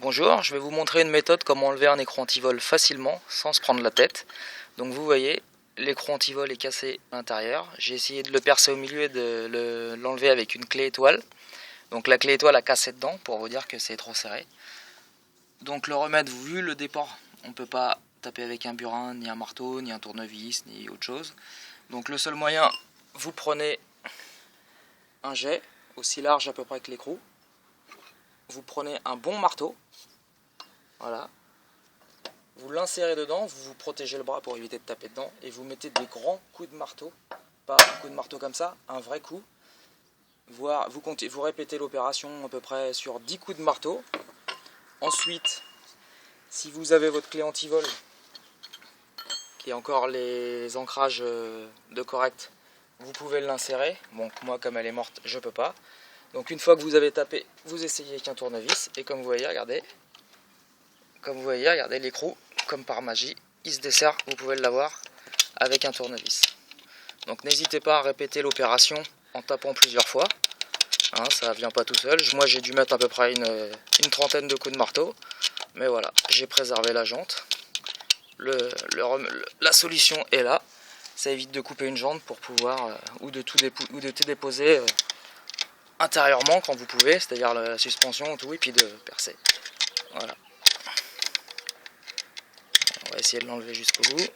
Bonjour, je vais vous montrer une méthode comment enlever un écrou anti-vol facilement sans se prendre la tête. Donc vous voyez, l'écrou anti-vol est cassé à l'intérieur. J'ai essayé de le percer au milieu et de l'enlever avec une clé étoile. Donc la clé étoile a cassé dedans pour vous dire que c'est trop serré. Donc le remède, vu le départ, on ne peut pas taper avec un burin, ni un marteau, ni un tournevis, ni autre chose. Donc le seul moyen, vous prenez un jet aussi large à peu près que l'écrou. Vous prenez un bon marteau, voilà, vous l'insérez dedans, vous vous protégez le bras pour éviter de taper dedans, et vous mettez des grands coups de marteau, pas un coup de marteau comme ça, un vrai coup, voire vous répétez l'opération à peu près sur 10 coups de marteau. Ensuite, si vous avez votre clé anti-vol, qui a encore les ancrages de correct, vous pouvez l'insérer. Bon, moi comme elle est morte, je peux pas. Donc une fois que vous avez tapé, vous essayez avec un tournevis, et comme vous voyez, regardez, l'écrou, comme par magie, il se dessert, vous pouvez l'avoir avec un tournevis. Donc n'hésitez pas à répéter l'opération en tapant plusieurs fois, hein, ça ne vient pas tout seul. Moi j'ai dû mettre à peu près une trentaine de coups de marteau, mais voilà, j'ai préservé la jante. La solution est là, ça évite de couper une jante pour pouvoir, ou de tout déposer intérieurement quand vous pouvez, c'est-à-dire la suspension, tout, et puis de percer. Voilà. On va essayer de l'enlever jusqu'au bout.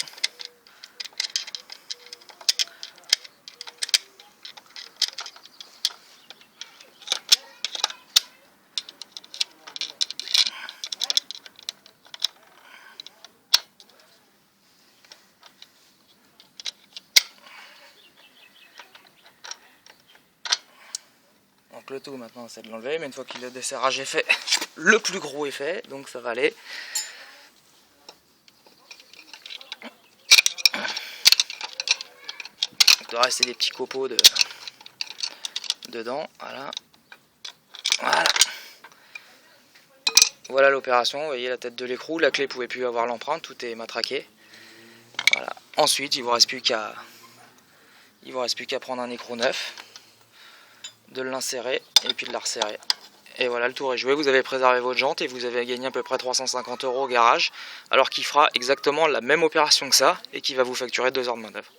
Donc le tout maintenant c'est de l'enlever, mais une fois que le desserrage est fait, le plus gros est fait, donc ça va aller. Donc le reste c'est des petits copeaux dedans, voilà. Voilà l'opération, vous voyez la tête de l'écrou, la clé pouvait plus avoir l'empreinte, tout est matraqué. Voilà. Ensuite il ne vous reste plus qu'à prendre un écrou neuf, de l'insérer et puis de la resserrer. Et voilà, le tour est joué, vous avez préservé votre jante et vous avez gagné à peu près 350 € au garage, alors qu'il fera exactement la même opération que ça et qui va vous facturer 2 heures de main d'œuvre.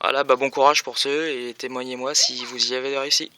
Voilà, bon courage pour ceux et témoignez-moi si vous y avez réussi.